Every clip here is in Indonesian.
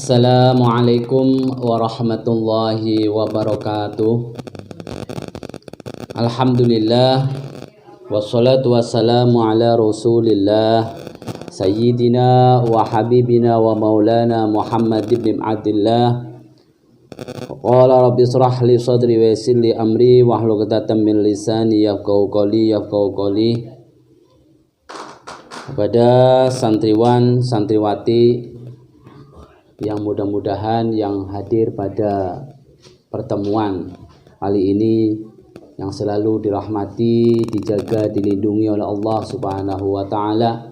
Assalamualaikum warahmatullahi wabarakatuh. Alhamdulillah, wassalatu wassalamu ala rasulillah Sayyidina wa habibina wa maulana Muhammad ibn Abdillah. Qala rabbi israh li sadri wa yassir li amri wahlul 'uqdatam min lisani yafqahu qawli. Kepada santriwan santriwati yang mudah-mudahan yang hadir pada pertemuan kali ini, yang selalu dirahmati, dijaga, dilindungi oleh Allah Subhanahu wa taala.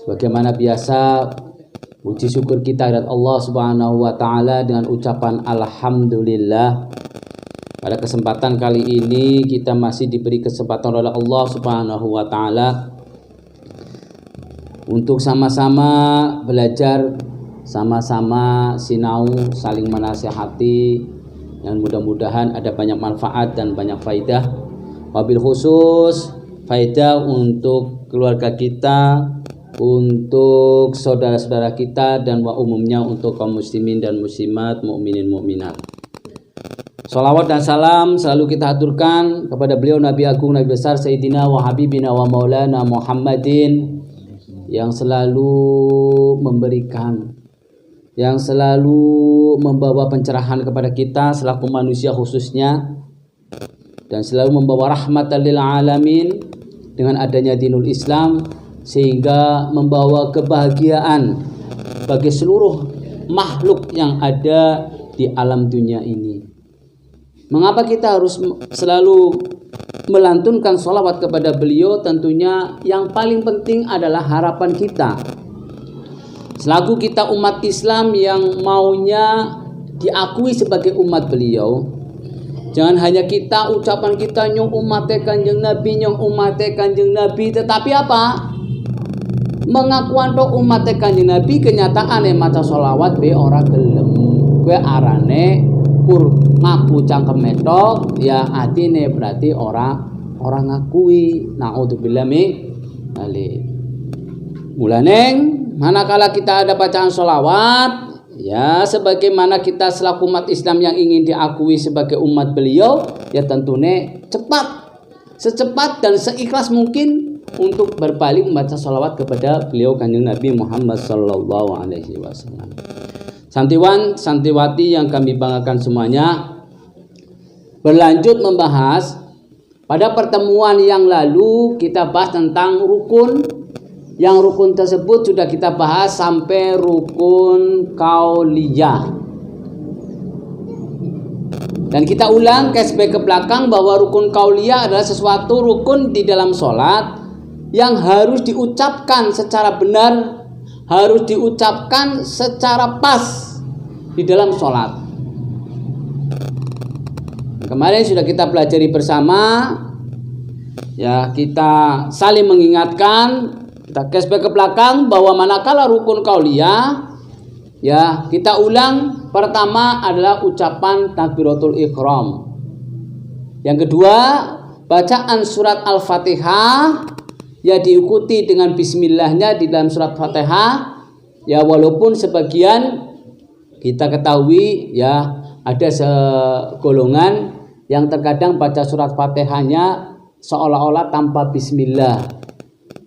Sebagaimana biasa, puji syukur kita kepada Allah Subhanahu wa taala dengan ucapan alhamdulillah. Pada kesempatan kali ini kita masih diberi kesempatan oleh Allah Subhanahu wa taala untuk sama-sama belajar, sama-sama sinau, saling menasihati, yang mudah-mudahan ada banyak manfaat dan banyak faidah. Wabil khusus faidah untuk keluarga kita, untuk saudara-saudara kita, dan wa umumnya untuk kaum muslimin dan muslimat, mukminin mukminat. Salawat dan salam selalu kita aturkan kepada beliau Nabi Agung, Nabi besar Sayyidina wa Habibina wa Maulana Muhammadin, yang selalu memberikan, yang selalu membawa pencerahan kepada kita selaku manusia khususnya, dan selalu membawa rahmatan lil alamin dengan adanya dinul Islam, sehingga membawa kebahagiaan bagi seluruh makhluk yang ada di alam dunia ini. Mengapa kita harus selalu melantunkan sholawat kepada beliau? Tentunya yang paling penting adalah harapan kita selaku kita umat Islam yang maunya diakui sebagai umat beliau. Jangan hanya kita, ucapan kita nyong umat Kanjeng Nabi, nyong umat Kanjeng Nabi, tetapi apa? Mengakuan tok umat Kanjeng Nabi, kenyataan maca sholawat be ora gelem. Kue arane kur ngaku cangkem tok, ya atine berarti orang ngakui. Naudzubillah min dzalik. Mulaneng manakala kita ada bacaan sholawat, ya sebagaimana kita selaku umat Islam yang ingin diakui sebagai umat beliau, ya tentunya secepat dan seikhlas mungkin untuk berbalik membaca sholawat kepada beliau Kanjeng Nabi Muhammad sallallahu alaihi wasallam. Santriwan santriwati yang kami banggakan semuanya, berlanjut membahas. Pada pertemuan yang lalu kita bahas tentang rukun. Yang rukun tersebut sudah kita bahas sampai rukun qauliyah. Dan kita ulang cashback ke belakang bahwa rukun qauliyah adalah sesuatu rukun di dalam sholat yang harus diucapkan secara benar, harus diucapkan secara pas di dalam sholat. Kemarin sudah kita pelajari bersama, ya kita saling mengingatkan. Kita cashback ke belakang bahwa manakala rukun qauliyah, ya kita ulang. Pertama adalah ucapan takbiratul ihram. Yang kedua, bacaan surat Al-Fatihah, ya diikuti dengan bismillahnya di dalam surat Fatihah. Ya walaupun sebagian kita ketahui ya ada segolongan yang terkadang baca surat Fatihahnya seolah-olah tanpa bismillah.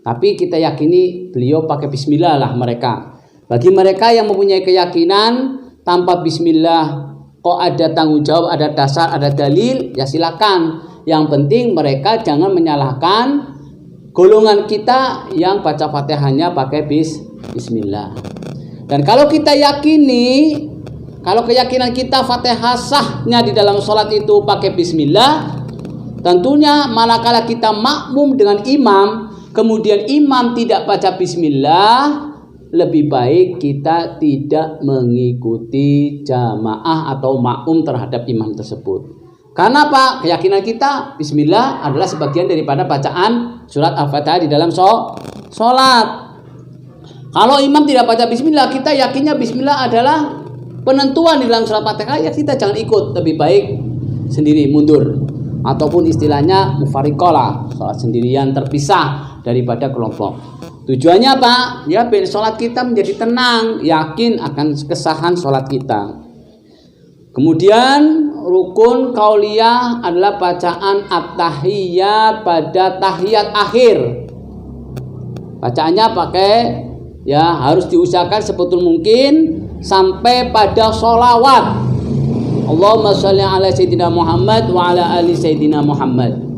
Tapi kita yakini beliau pakai bismillah lah mereka. Bagi mereka yang mempunyai keyakinan tanpa bismillah kok ada tanggung jawab, ada dasar, ada dalil, ya silakan. Yang penting mereka jangan menyalahkan golongan kita yang baca Fatihahnya pakai bismillah. Dan kalau kita yakini, kalau keyakinan kita Fatihah sahnya di dalam sholat itu pakai bismillah, tentunya manakala kita makmum dengan imam, kemudian imam tidak baca bismillah, lebih baik kita tidak mengikuti jamaah atau makmum terhadap imam tersebut. Karena apa? Keyakinan kita bismillah adalah sebagian daripada bacaan surat Al-Fatihah di dalam sholat. Kalau imam tidak baca bismillah, kita yakinnya bismillah adalah penentuan di dalam surat Fatihah, ya kita jangan ikut, lebih baik sendiri mundur. Ataupun istilahnya mufariqolah, sholat sendirian terpisah daripada kelompok. Tujuannya apa? Ya, biar sholat kita menjadi tenang, yakin akan kesahan sholat kita. Kemudian rukun qauliyah adalah bacaan at-tahiyyat pada tahiyat akhir. Bacaannya pakai ya harus diusahakan sebetul mungkin sampai pada sholawat. Allahumma sholli ala sayyidina Muhammad wa ala ali sayyidina Muhammad.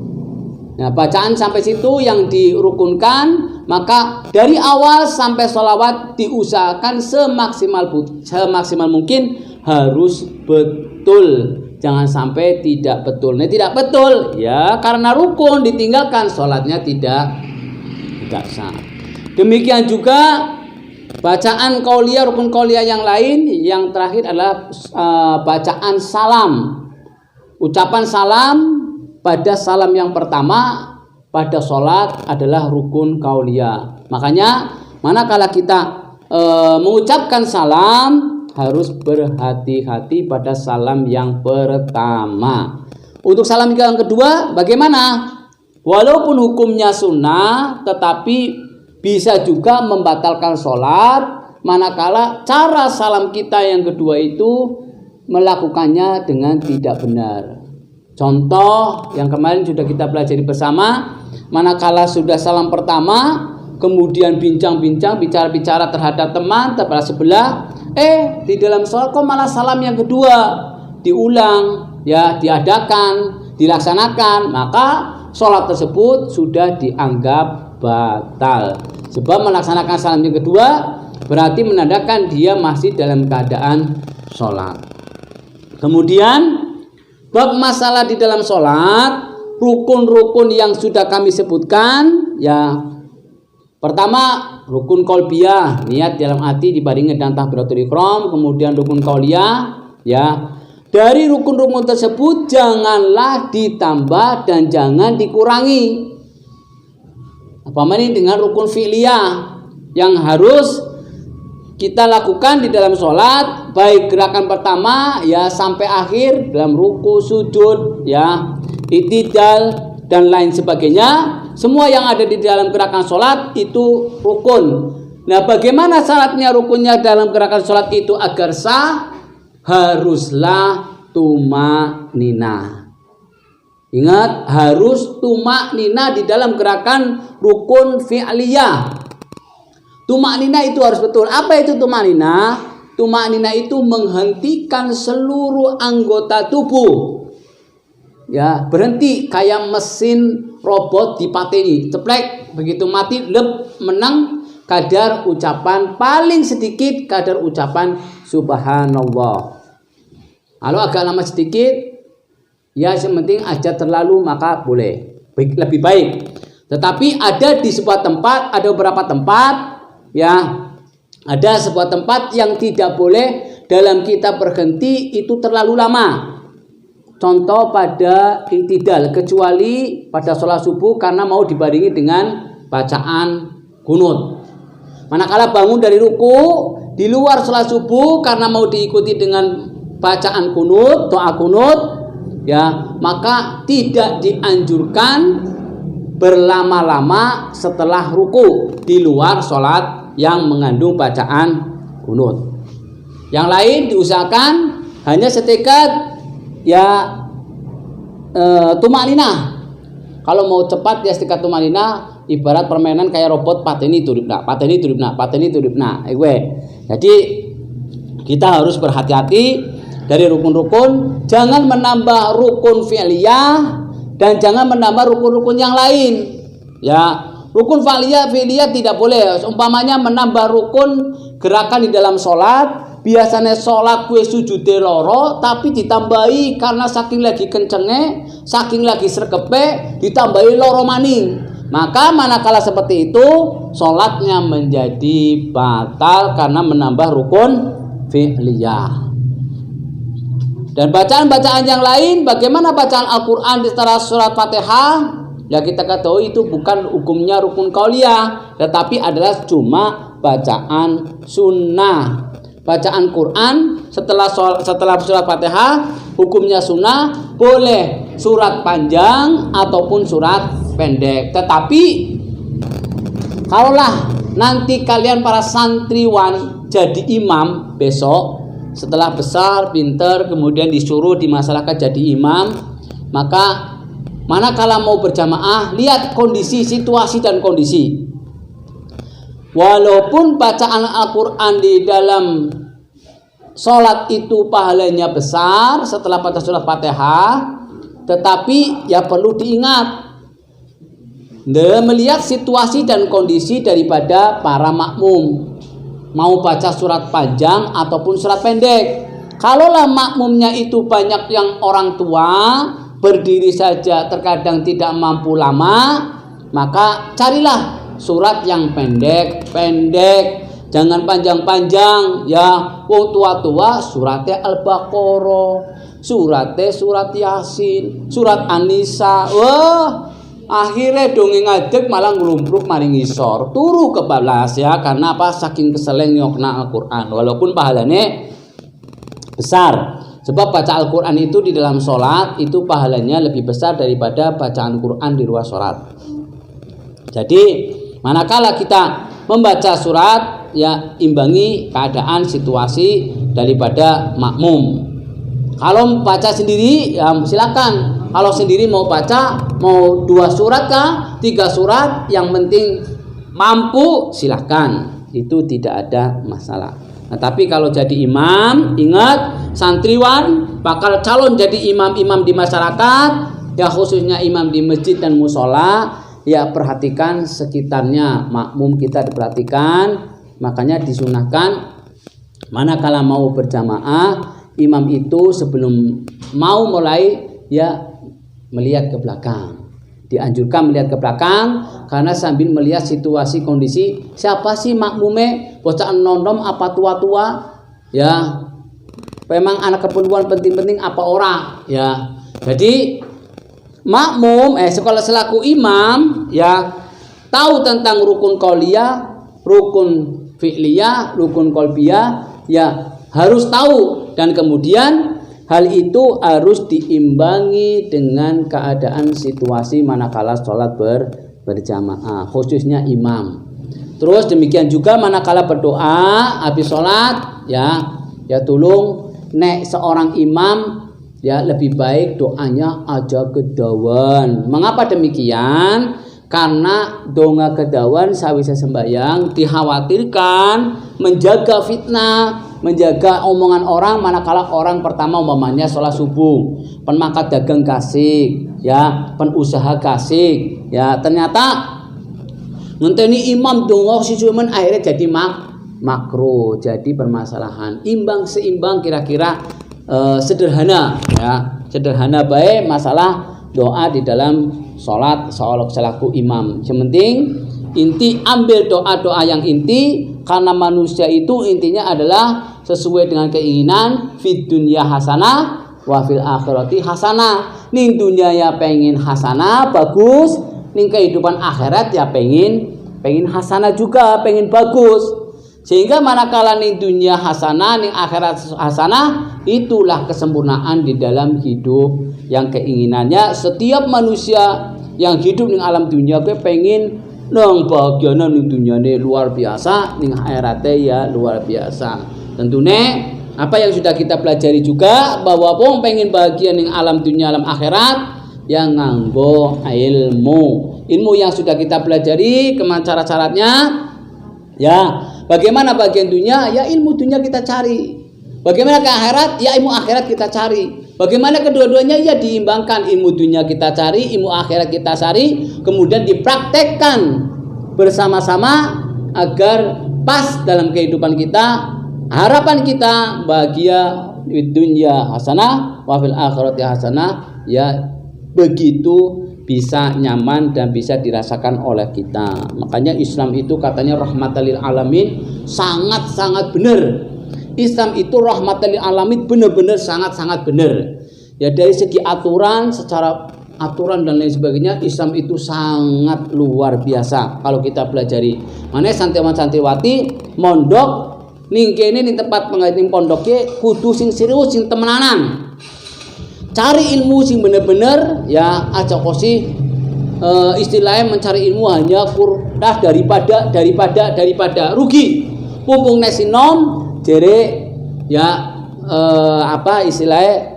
Nah, bacaan sampai situ yang dirukunkan, maka dari awal sampai sholawat diusahakan semaksimal mungkin harus betul. Jangan sampai tidak betul. Nah, tidak betul ya karena rukun ditinggalkan, sholatnya tidak sah. Demikian juga bacaan qauliyah, rukun qauliyah yang lain. Yang terakhir adalah bacaan salam. Ucapan salam pada salam yang pertama pada sholat adalah rukun qauliyah. Makanya manakala kita mengucapkan salam harus berhati-hati pada salam yang pertama. Untuk salam yang kedua bagaimana? Walaupun hukumnya sunnah, tetapi bisa juga membatalkan sholat manakala cara salam kita yang kedua itu melakukannya dengan tidak benar. Contoh yang kemarin sudah kita pelajari bersama, manakala sudah salam pertama kemudian bincang-bincang, bicara-bicara terhadap teman terhadap sebelah, di dalam sholat kok malah salam yang kedua diulang, ya diadakan, dilaksanakan, maka sholat tersebut sudah dianggap batal. Sebab melaksanakan salam yang kedua berarti menandakan dia masih dalam keadaan sholat. Kemudian bab masalah di dalam sholat, rukun-rukun yang sudah kami sebutkan, ya pertama rukun qalbiyah, niat dalam hati dibarengi dengan takbiratul ihram. Kemudian rukun qauliyah, ya dari rukun-rukun tersebut janganlah ditambah dan jangan dikurangi. Apalagi dengan rukun fi'liyah yang harus kita lakukan di dalam sholat, baik gerakan pertama ya sampai akhir dalam ruku, sujud, ya i'tidal dan lain sebagainya. Semua yang ada di dalam gerakan sholat itu rukun. Nah, bagaimana syaratnya rukunnya dalam gerakan sholat itu agar sah? Haruslah tumak-ninah. Ingat, harus tumak-ninah di dalam gerakan rukun fi'liyah. Tumak-ninah itu harus betul. Apa itu tumak-ninah? Tumak-ninah itu menghentikan seluruh anggota tubuh. Ya, berhenti kayak mesin robot dipateni, ceplek, begitu mati lep menang kadar ucapan paling sedikit kadar ucapan subhanallah. Kalau agak lama sedikit, ya yang penting aja terlalu maka boleh, lebih baik. Tetapi ada di sebuah tempat, ada beberapa tempat, ya ada sebuah tempat yang tidak boleh dalam kita berhenti itu terlalu lama. Contoh pada i'tidal, kecuali pada sholat subuh karena mau dibarengi dengan bacaan qunut. Manakala bangun dari ruku di luar sholat subuh karena mau diikuti dengan bacaan qunut, doa qunut, ya maka tidak dianjurkan berlama-lama setelah ruku di luar sholat yang mengandung bacaan qunut. Yang lain diusahakan hanya setekad ya tumak-ninah. Kalau mau cepat ya setekat tumak-ninah, ibarat permainan kayak robot pateni turipna. Jadi kita harus berhati-hati dari rukun-rukun, jangan menambah rukun fi'liyah dan jangan menambah rukun-rukun yang lain. Ya, rukun fi'liyah tidak boleh. Umpamanya menambah rukun gerakan di dalam sholat, biasanya sholat kue sujud loro tapi ditambahi karena saking lagi kencenge, saking lagi sregepe ditambahi loro maning. Maka manakala seperti itu sholatnya menjadi batal karena menambah rukun fi'liyah. Dan bacaan-bacaan yang lain, bagaimana bacaan Al-Quran di setelah surat Fatihah? Ya kita ketahui itu bukan hukumnya rukun qauliyah, tetapi adalah cuma bacaan sunnah. Bacaan Quran setelah surat Fatihah hukumnya sunnah, boleh surat panjang ataupun surat pendek. Tetapi kalaulah nanti kalian para santriwan jadi imam besok, setelah besar, pinter, kemudian disuruh di masyarakat jadi imam, maka manakala mau berjamaah, lihat kondisi, situasi dan kondisi. Walaupun bacaan Al-Quran di dalam sholat itu pahalanya besar setelah baca surat Fatihah, tetapi ya perlu diingat melihat situasi dan kondisi daripada para makmum, mau baca surat panjang ataupun surat pendek. Kalaulah makmumnya itu banyak yang orang tua, berdiri saja terkadang tidak mampu lama, maka carilah surat yang pendek-pendek, jangan panjang-panjang ya. Wong tua-tua suratnya Al-Baqarah, suratnya surat Yasin, surat An-Nisa. Wah, akhirnya dongeng ngadeg malah ngelumpruk maring ngisor turu kebalas ya. Karena apa? Saking keseleng nyokna Al-Quran. Walaupun pahalanya besar, sebab baca Al-Quran itu di dalam sholat itu pahalanya lebih besar daripada bacaan Quran di luar sholat. Jadi manakala kita membaca surat, ya imbangi keadaan situasi daripada makmum. Kalau baca sendiri ya silakan. Kalau sendiri mau baca, mau 2 surat kah, 3 surat, yang penting mampu, silahkan. Itu tidak ada masalah. Nah, tapi kalau jadi imam, ingat santriwan bakal calon jadi imam-imam di masyarakat, ya khususnya imam di masjid dan musola, ya perhatikan sekitarnya, makmum kita diperhatikan. Makanya disunahkan manakala mau berjamaah, imam itu sebelum mau mulai ya melihat ke belakang. Dianjurkan melihat ke belakang karena sambil melihat situasi kondisi, siapa sih makmume, bocah nondom apa tua-tua, ya memang anak keperluan penting-penting apa orang, ya. Jadi makmum sekolah selaku imam ya tahu tentang rukun qauliyah, rukun fi'liyah, rukun qalbiyah, ya harus tahu. Dan kemudian hal itu harus diimbangi dengan keadaan situasi manakala sholat berjamaah, khususnya imam. Terus demikian juga manakala berdoa habis sholat, ya tolong nek seorang imam ya lebih baik doanya aja kedawan. Mengapa demikian? Karena donga kedawan sawise sembahyang dikhawatirkan menjaga fitnah, menjaga omongan orang manakala orang pertama umpamanya sholat subuh, penmakat dagang kasih, ya penusaha kasih, ya ternyata ngenteni imam donga sisumen akhirnya jadi makruh, jadi permasalahan. Imbang seimbang kira-kira sederhana, ya sederhana baik masalah doa di dalam sholat selaku imam. Yang penting inti ambil doa-doa yang inti, karena manusia itu intinya adalah sesuai dengan keinginan fid dunya hasanah wa fil akhirati hasanah. Ning dunia ya pengen hasanah bagus, ning kehidupan akhirat ya pengen hasanah juga, pengen bagus. Sehingga manakala ning dunia hasanah, ning akhirat hasanah, itulah kesempurnaan di dalam hidup yang keinginannya setiap manusia yang hidup ning alam dunia ke pengen nang bahagiana ning dunyane luar biasa, ning akhirate ya luar biasa. Tentunya apa yang sudah kita pelajari juga bahwa wong pengen bahagia ning alam dunia alam akhirat yang nganggo ilmu yang sudah kita pelajari kemana cara-caranya, ya bagaimana bagian dunia ya ilmu dunia kita cari, bagaimana ke akhirat ya ilmu akhirat kita cari. Bagaimana kedua-duanya ya diimbangkan, ilmu dunia kita cari, ilmu akhirat kita cari, kemudian dipraktekkan bersama-sama agar pas dalam kehidupan kita. Harapan kita bahagia di dunia hasanah wa fil akhirati hasanah, ya begitu bisa nyaman dan bisa dirasakan oleh kita. Makanya Islam itu katanya rahmatan lil alamin, sangat-sangat benar. Islam itu rahmatan lil alamin, benar-benar sangat-sangat benar. Ya dari segi aturan, secara aturan dan lain sebagainya, Islam itu sangat luar biasa kalau kita pelajari. Makanya santriwan-santriwati mondok ning kene ning tempat pengajian pondoknya kudu sing serius, sing temenanan. Cari ilmu sing bener-bener ya aja kosi istilahnya mencari ilmu hanya kurdah daripada rugi. Mumpung nesinom jere ya istilahnya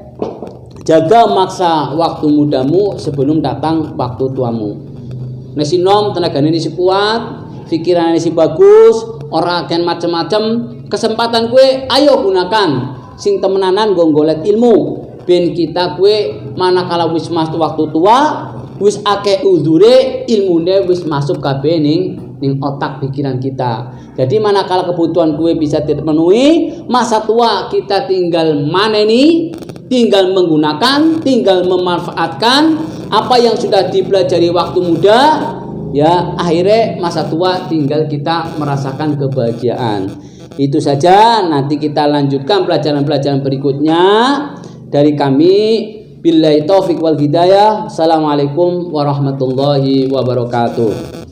jaga maksa waktu mudamu sebelum datang waktu tuamu. Nesinom tenagane nisi kuat, pikiran nisi bagus, ora akan macem-macem. Kesempatan kue ayo gunakan sing temenanan golek ilmu. Ben kita kue manakala wis masuk waktu tua, wis akeh udure ilmune wis masuk kabeh ning otak pikiran kita. Jadi manakala kebutuhan kue bisa terpenuhi, masa tua kita tinggal maneni, tinggal menggunakan, tinggal memanfaatkan apa yang sudah dipelajari waktu muda, ya akhirnya masa tua tinggal kita merasakan kebahagiaan. Itu saja, nanti kita lanjutkan pelajaran-pelajaran berikutnya dari kami. Billahi taufiq wal hidayah. Assalamualaikum warahmatullahi wabarakatuh.